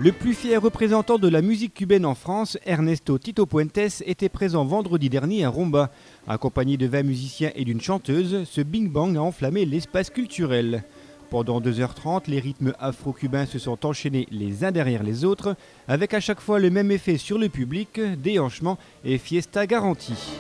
Le plus fier représentant de la musique cubaine en France, Ernesto Tito Puentes, était présent vendredi dernier à Rumba. Accompagné de 20 musiciens et d'une chanteuse, ce Bing Bang a enflammé l'espace culturel. Pendant 2h30, les rythmes afro-cubains se sont enchaînés les uns derrière les autres, avec à chaque fois le même effet sur le public, déhanchement et fiesta garantie.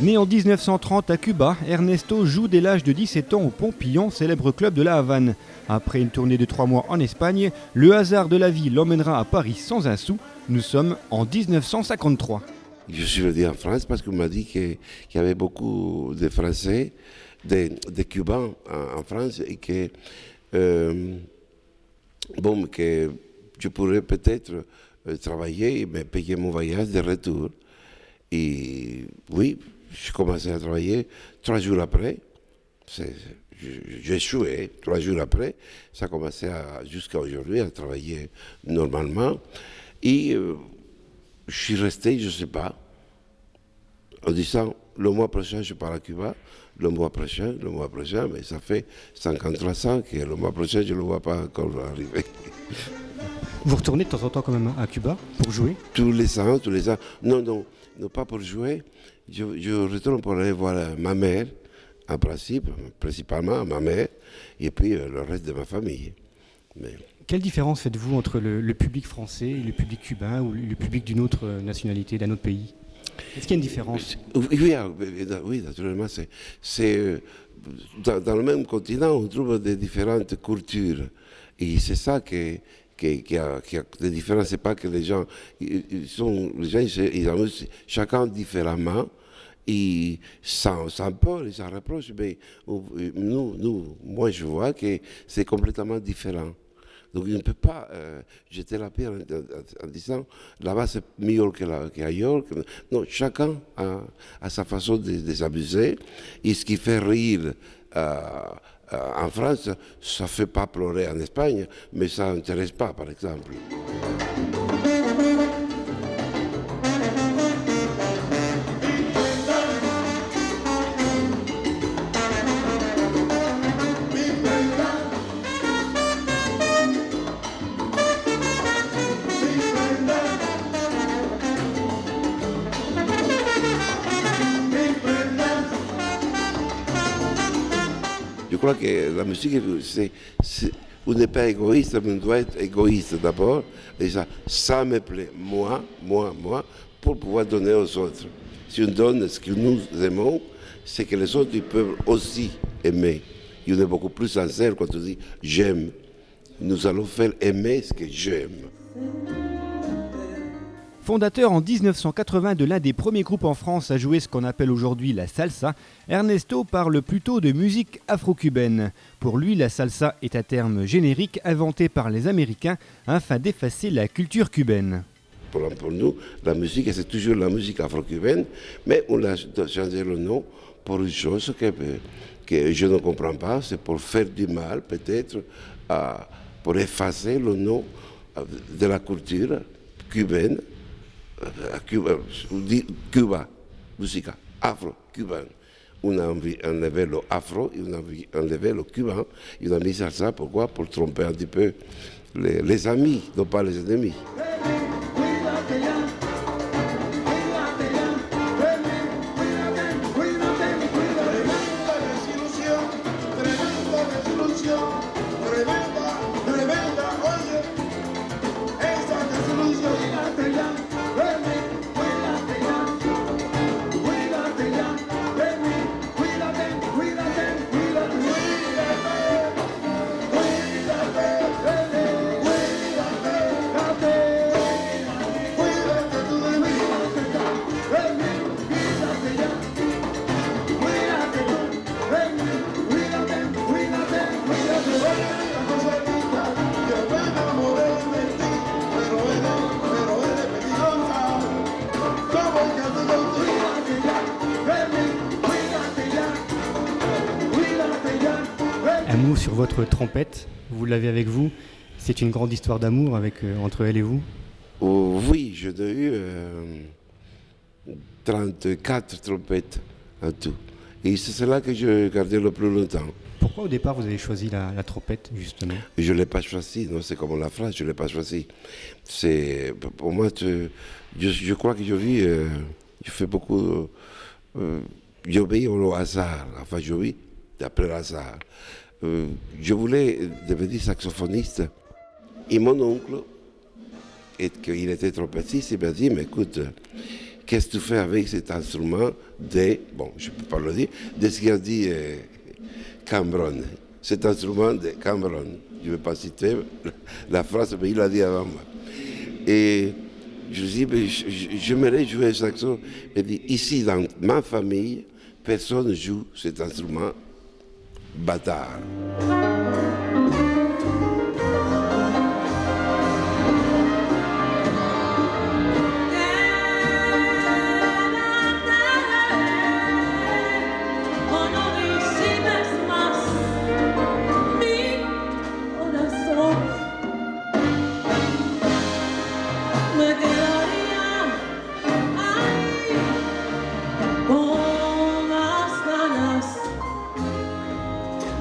Né en 1930 à Cuba, Ernesto joue dès l'âge de 17 ans au Pompillon, célèbre club de la Havane. Après une tournée de 3 mois en Espagne, le hasard de la vie l'emmènera à Paris sans un sou. Nous sommes en 1953. Je suis venu en France parce qu'on m'a dit qu'il y avait beaucoup de Français, de Cubains en France et que, que je pourrais peut-être travailler et me payer mon voyage de retour. Et oui, j'ai commencé à travailler 3 jours après. J'ai échoué 3 jours après. Ça a commencé jusqu'à aujourd'hui à travailler normalement. Et je suis resté, je ne sais pas, en disant le mois prochain je pars à Cuba, le mois prochain, mais ça fait 53 ans que le mois prochain je ne le vois pas encore arriver. Vous retournez de temps en temps quand même à Cuba pour jouer ? Tous les ans. Non, pas pour jouer. Je retourne pour aller voir ma mère, en principe, principalement ma mère, et puis le reste de ma famille. Mais... Quelle différence faites-vous entre le public français et le public cubain ou le public d'une autre nationalité, d'un autre pays ? Est-ce qu'il y a une différence ? Oui, naturellement. Dans le même continent, on trouve des différentes cultures. Et c'est ça qui a des différences. C'est pas que les gens, ils amusent chacun différemment. Et sans peur et sans reproche, mais moi je vois que c'est complètement différent. Donc il ne peut pas jeter la pierre en disant là-bas c'est mieux qu'ailleurs. Non, chacun a sa façon de s'amuser. Et ce qui fait rire en France, ça ne fait pas pleurer en Espagne, mais ça n'intéresse pas, par exemple. Je crois que la musique, on n'est pas égoïste, mais on doit être égoïste d'abord. Et ça me plaît, moi, pour pouvoir donner aux autres. Si on donne ce que nous aimons, c'est que les autres ils peuvent aussi aimer. Et on est beaucoup plus sincère quand on dit « j'aime ». Nous allons faire aimer ce que j'aime. Fondateur en 1980 de l'un des premiers groupes en France à jouer ce qu'on appelle aujourd'hui la salsa, Ernesto parle plutôt de musique afro-cubaine. Pour lui, la salsa est un terme générique inventé par les Américains afin d'effacer la culture cubaine. Pour nous, la musique, c'est toujours la musique afro-cubaine, mais on a changé le nom pour une chose que je ne comprends pas, c'est pour faire du mal peut-être, pour effacer le nom de la culture cubaine. Cuba, musique afro-cubaine. On a enlevé le afro, on a enlevé le cubain, on a mis ça, pourquoi ? Pour tromper un petit peu les amis, non pas les ennemis. Un mot sur votre trompette, vous l'avez avec vous. C'est une grande histoire d'amour entre elle et vous. Oh, oui, j'en ai eu 34 trompettes en tout. Et c'est celle-là que j'ai gardé le plus longtemps. Pourquoi au départ vous avez choisi la trompette, justement? Je ne l'ai pas choisi, non, c'est comme la phrase, je ne l'ai pas choisi. C'est, pour moi, je crois que je vis, je fais beaucoup, j'obéis au hasard, enfin j'obéis d'après le hasard. Je voulais devenir saxophoniste et mon oncle, il était trompettiste, il m'a dit, mais écoute, qu'est-ce que tu fais avec cet instrument bon, je ne peux pas le dire, de ce qu'il a dit Cambronne, cet instrument de Cambronne. Je ne vais pas citer la phrase, mais il l'a dit avant moi. Et je lui ai dit, j'aimerais jouer le saxo. Il dit, ici, dans ma famille, personne ne joue cet instrument bâtard.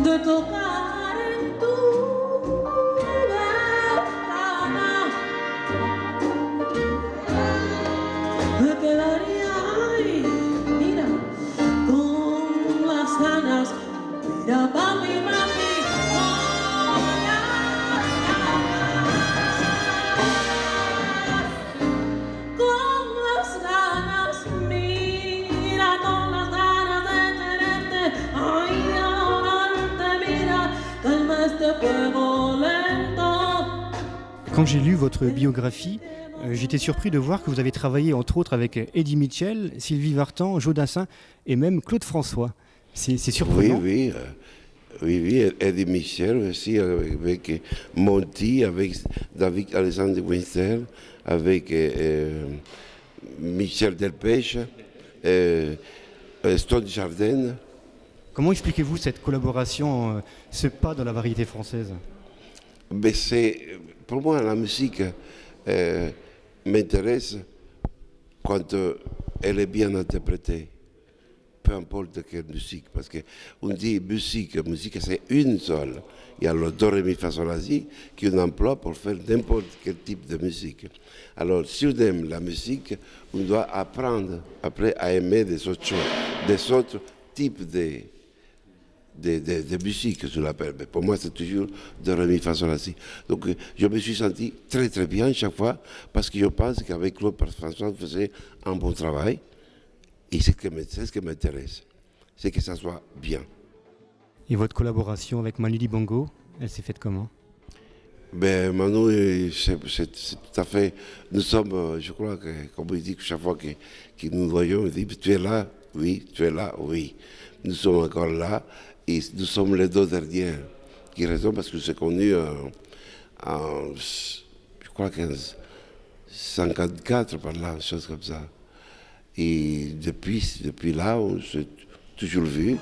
De tocar en tu ventana, me quedaría ahí, mira, con las ganas, mira, papi, papi, con las ganas, mira, con las ganas de tenerte, ay, Quand j'ai lu votre biographie, j'étais surpris de voir que vous avez travaillé entre autres avec Eddie Mitchell, Sylvie Vartan, Joe Dassin et même Claude François. C'est surprenant. Oui, Eddie Mitchell aussi, avec Monty, avec David Alexandre Winston, avec Michel Delpech, Stone Jardin. Comment expliquez-vous cette collaboration, ce pas dans la variété française? Mais pour moi, la musique m'intéresse quand elle est bien interprétée, peu importe quelle musique, parce qu'on dit musique c'est une seule. Il y a le do, ré, mi, fa, sol, la, si, qu'on emploie pour faire n'importe quel type de musique. Alors, si on aime la musique, on doit apprendre après à aimer des autres types de musique, je l'appelle. Mais pour moi, c'est toujours de ré, mi, fa, sol, la, si. Donc, je me suis senti très, très bien chaque fois, parce que je pense qu'avec Claude François, on faisait un bon travail. Et c'est ce qui m'intéresse, c'est que ça soit bien. Et votre collaboration avec Manu Dibango, elle s'est faite comment? Ben, Manu, c'est tout à fait... Nous sommes, je crois que, comme il dit, que chaque fois que nous voyons, il dit, tu es là? Oui. Tu es là? Oui. Nous sommes encore là. Et nous sommes les deux derniers qui restent parce que c'est connu en je crois, 1954, par là, une chose comme ça. Et depuis là, on s'est toujours vu.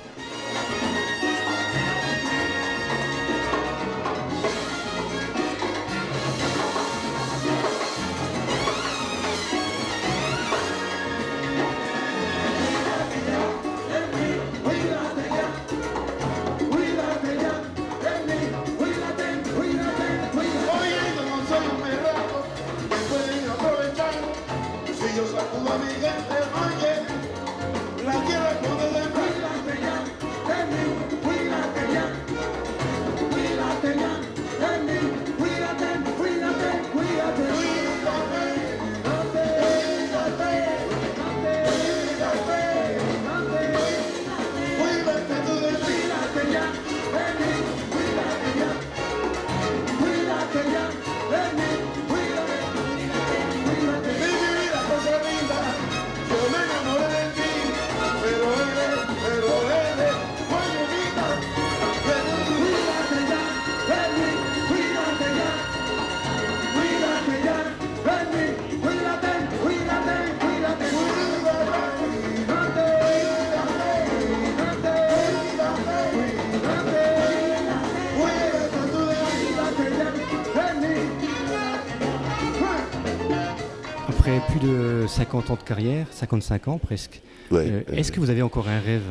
Après plus de 50 ans de carrière, 55 ans presque, Ouais, est-ce que vous avez encore un rêve?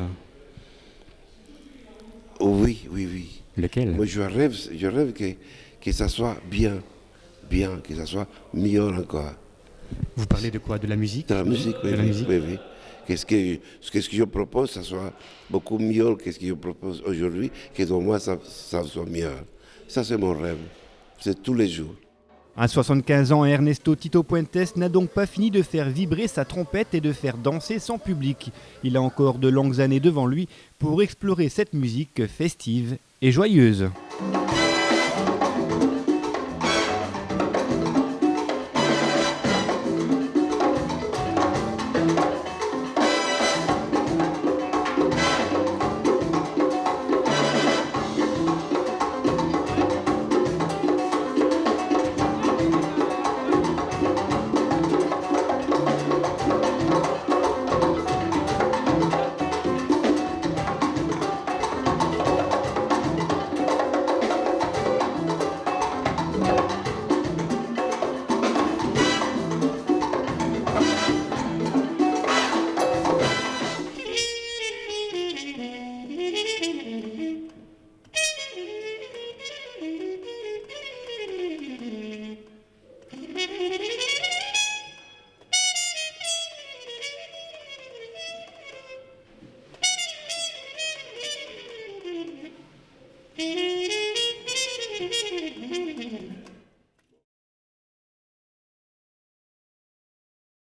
oui, oui, oui. Lequel? Moi, je rêve que ça soit bien, que ça soit mieux encore. Vous parlez de quoi? De la musique? De la musique, oui, De la oui, musique. oui, oui. Qu'est-ce que je propose, ça soit beaucoup mieux que ce que je propose aujourd'hui, que dans moi, ça soit mieux. Ça, c'est mon rêve. C'est tous les jours. À 75 ans, Ernesto Tito Puentes n'a donc pas fini de faire vibrer sa trompette et de faire danser son public. Il a encore de longues années devant lui pour explorer cette musique festive et joyeuse.